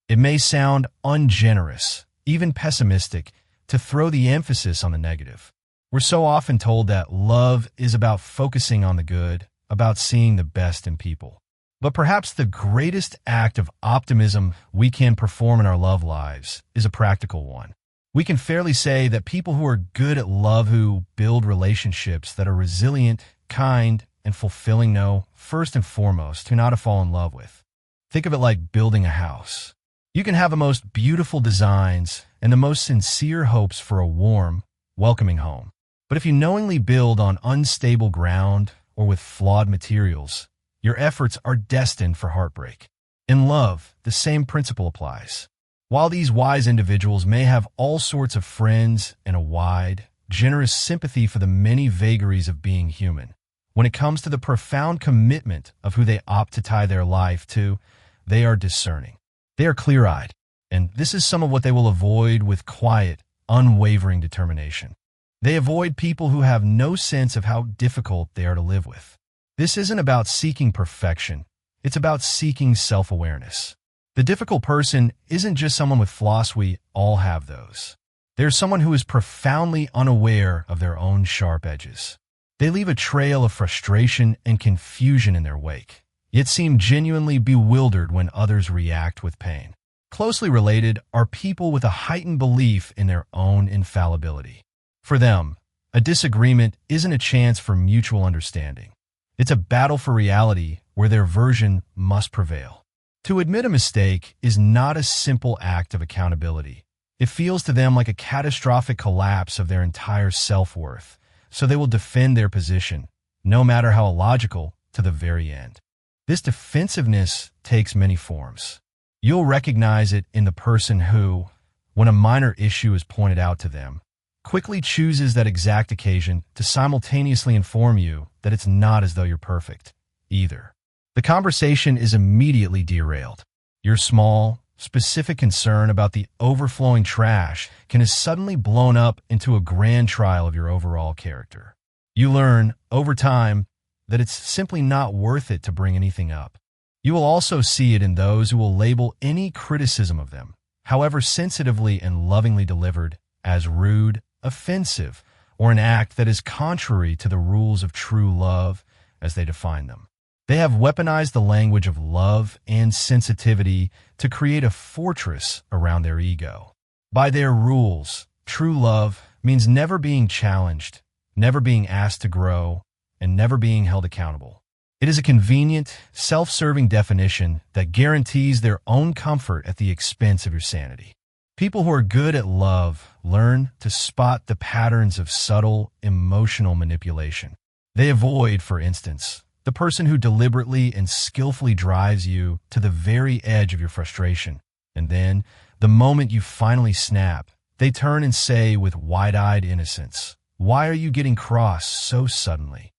It may sound ungenerous, even pessimistic, to throw the emphasis on the negative. We're so often told that love is about focusing on the good, about seeing the best in people. But perhaps the greatest act of optimism we can perform in our love lives is a practical one. We can fairly say that people who are good at love, who build relationships that are resilient, kind, and fulfilling, know, first and foremost, who not to fall in love with. Think of it like building a house. You can have the most beautiful designs and the most sincere hopes for a warm, welcoming home. But if you knowingly build on unstable ground or with flawed materials, your efforts are destined for heartbreak. In love, the same principle applies. While these wise individuals may have all sorts of friends and a wide, generous sympathy for the many vagaries of being human, when it comes to the profound commitment of who they opt to tie their life to, they are discerning. They are clear-eyed, and this is some of what they will avoid with quiet, unwavering determination. They avoid people who have no sense of how difficult they are to live with. This isn't about seeking perfection. It's about seeking self-awareness. The difficult person isn't just someone with flaws. We all have those. They're someone who is profoundly unaware of their own sharp edges. They leave a trail of frustration and confusion in their wake, yet seem genuinely bewildered when others react with pain. Closely related are people with a heightened belief in their own infallibility. For them, a disagreement isn't a chance for mutual understanding. It's a battle for reality where their version must prevail. To admit a mistake is not a simple act of accountability. It feels to them like a catastrophic collapse of their entire self-worth, so they will defend their position, no matter how illogical, to the very end. This defensiveness takes many forms. You'll recognize it in the person who, when a minor issue is pointed out to them, quickly chooses that exact occasion to simultaneously inform you that it's not as though you're perfect, either. The conversation is immediately derailed. Your small, specific concern about the overflowing trash can is suddenly blown up into a grand trial of your overall character. You learn, over time, that it's simply not worth it to bring anything up. You will also see it in those who will label any criticism of them, however sensitively and lovingly delivered, as rude, offensive, or an act that is contrary to the rules of true love as they define them. They have weaponized the language of love and sensitivity to create a fortress around their ego. By their rules, true love means never being challenged, never being asked to grow, and never being held accountable. It is a convenient, self-serving definition that guarantees their own comfort at the expense of your sanity. People who are good at love learn to spot the patterns of subtle, emotional manipulation. They avoid, for instance, the person who deliberately and skillfully drives you to the very edge of your frustration. And then, the moment you finally snap, they turn and say with wide-eyed innocence, "Why are you getting cross so suddenly?"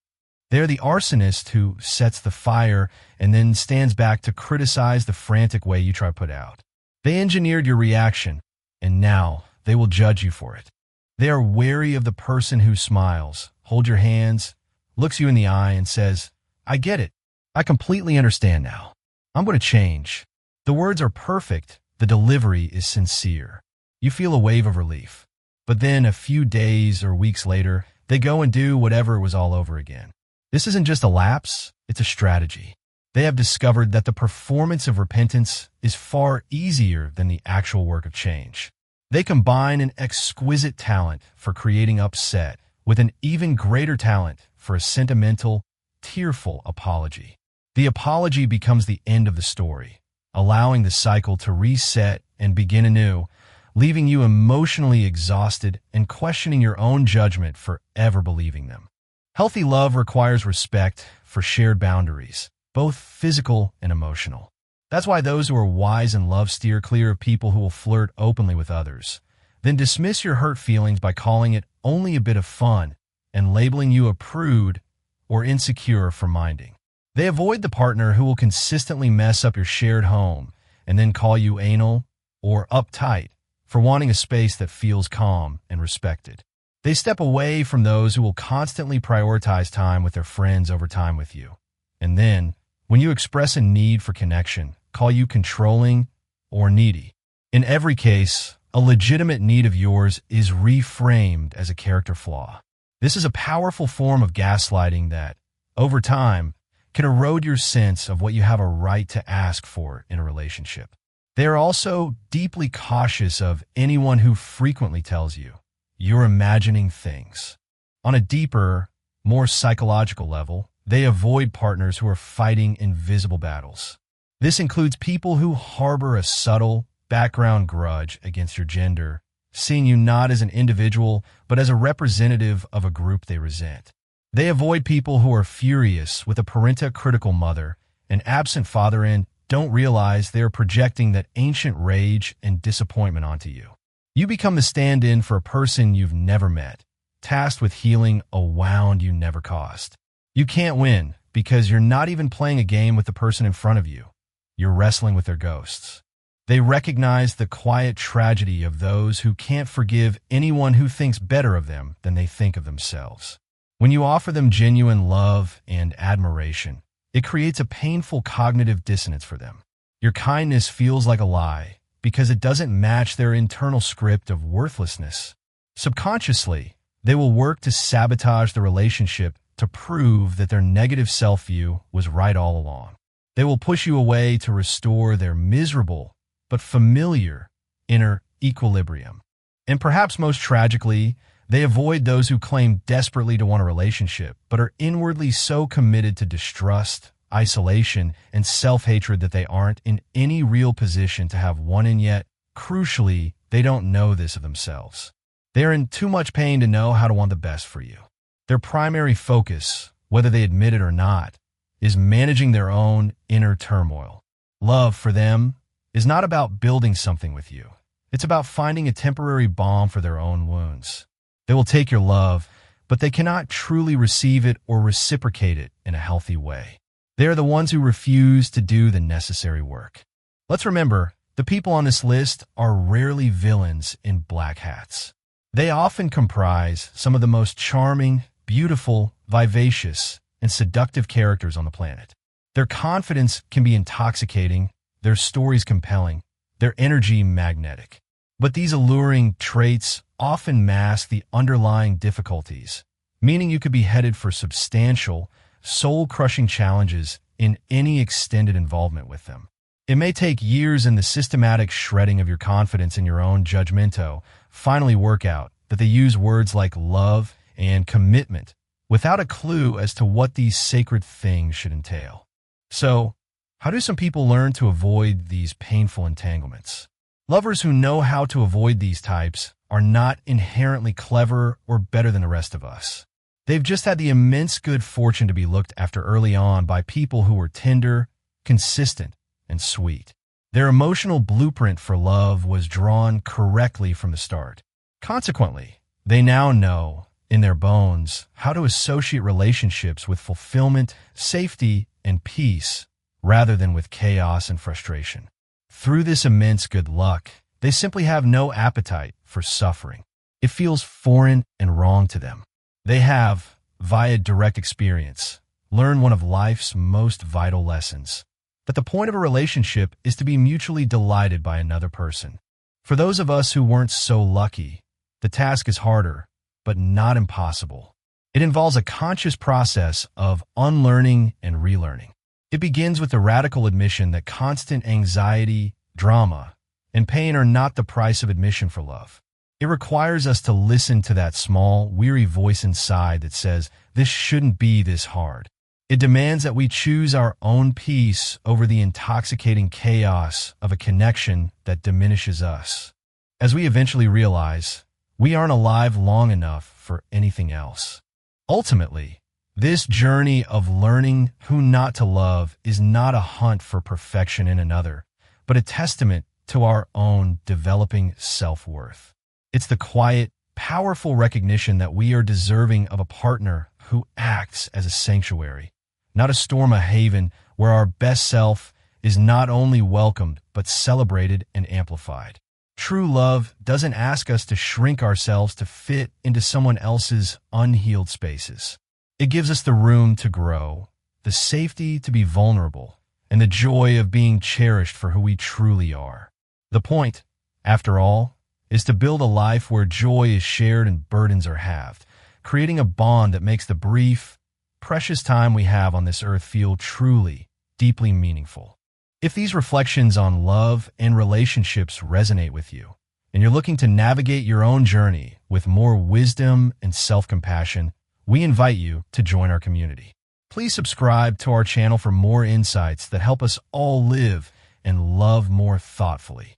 They're the arsonist who sets the fire and then stands back to criticize the frantic way you try to put out. They engineered your reaction, and now they will judge you for it. They are wary of the person who smiles, holds your hands, looks you in the eye, and says, "I get it. I completely understand now. I'm going to change." The words are perfect. The delivery is sincere. You feel a wave of relief. But then a few days or weeks later, they go and do whatever it was all over again. This isn't just a lapse, it's a strategy. They have discovered that the performance of repentance is far easier than the actual work of change. They combine an exquisite talent for creating upset with an even greater talent for a sentimental, tearful apology. The apology becomes the end of the story, allowing the cycle to reset and begin anew, leaving you emotionally exhausted and questioning your own judgment for ever believing them. Healthy love requires respect for shared boundaries, both physical and emotional. That's why those who are wise in love steer clear of people who will flirt openly with others, then dismiss your hurt feelings by calling it only a bit of fun and labeling you a prude or insecure for minding. They avoid the partner who will consistently mess up your shared home and then call you anal or uptight for wanting a space that feels calm and respected. They step away from those who will constantly prioritize time with their friends over time with you. And then, when you express a need for connection, call you controlling or needy. In every case, a legitimate need of yours is reframed as a character flaw. This is a powerful form of gaslighting that, over time, can erode your sense of what you have a right to ask for in a relationship. They are also deeply cautious of anyone who frequently tells you, "You're imagining things." On a deeper, more psychological level, they avoid partners who are fighting invisible battles. This includes people who harbor a subtle background grudge against your gender, seeing you not as an individual, but as a representative of a group they resent. They avoid people who are furious with a parenta-critical mother, an absent father, and don't realize they are projecting that ancient rage and disappointment onto you. You become the stand-in for a person you've never met, tasked with healing a wound you never caused. You can't win because you're not even playing a game with the person in front of you. You're wrestling with their ghosts. They recognize the quiet tragedy of those who can't forgive anyone who thinks better of them than they think of themselves. When you offer them genuine love and admiration, it creates a painful cognitive dissonance for them. Your kindness feels like a lie because it doesn't match their internal script of worthlessness. Subconsciously, they will work to sabotage the relationship to prove that their negative self-view was right all along. They will push you away to restore their miserable but familiar inner equilibrium. And perhaps most tragically, they avoid those who claim desperately to want a relationship, but are inwardly so committed to distrust, isolation, and self-hatred that they aren't in any real position to have one, and yet, crucially, they don't know this of themselves. They are in too much pain to know how to want the best for you. Their primary focus, whether they admit it or not, is managing their own inner turmoil. Love, for them, is not about building something with you. It's about finding a temporary balm for their own wounds. They will take your love, but they cannot truly receive it or reciprocate it in a healthy way. They are the ones who refuse to do the necessary work. Let's remember, the people on this list are rarely villains in black hats. They often comprise some of the most charming, beautiful, vivacious, and seductive characters on the planet. Their confidence can be intoxicating, their stories compelling, their energy magnetic. But these alluring traits often mask the underlying difficulties, meaning you could be headed for substantial, soul-crushing challenges in any extended involvement with them. It may take years in the systematic shredding of your confidence in your own judgmento finally work out that they use words like love and commitment without a clue as to what these sacred things should entail. So, how do some people learn to avoid these painful entanglements? Lovers who know how to avoid these types are not inherently clever or better than the rest of us. They've just had the immense good fortune to be looked after early on by people who were tender, consistent, and sweet. Their emotional blueprint for love was drawn correctly from the start. Consequently, they now know, in their bones, how to associate relationships with fulfillment, safety, and peace, rather than with chaos and frustration. Through this immense good luck, they simply have no appetite for suffering. It feels foreign and wrong to them. They have, via direct experience, learned one of life's most vital lessons, that the point of a relationship is to be mutually delighted by another person. For those of us who weren't so lucky, the task is harder, but not impossible. It involves a conscious process of unlearning and relearning. It begins with the radical admission that constant anxiety, drama, and pain are not the price of admission for love. It requires us to listen to that small, weary voice inside that says, "This shouldn't be this hard." It demands that we choose our own peace over the intoxicating chaos of a connection that diminishes us. As we eventually realize, we aren't alive long enough for anything else. Ultimately, this journey of learning who not to love is not a hunt for perfection in another, but a testament to our own developing self-worth. It's the quiet, powerful recognition that we are deserving of a partner who acts as a sanctuary, not a storm, a haven where our best self is not only welcomed, but celebrated and amplified. True love doesn't ask us to shrink ourselves to fit into someone else's unhealed spaces. It gives us the room to grow, the safety to be vulnerable, and the joy of being cherished for who we truly are. The point, after all, is to build a life where joy is shared and burdens are halved, creating a bond that makes the brief, precious time we have on this earth feel truly, deeply meaningful. If these reflections on love and relationships resonate with you, and you're looking to navigate your own journey with more wisdom and self-compassion, we invite you to join our community. Please subscribe to our channel for more insights that help us all live and love more thoughtfully.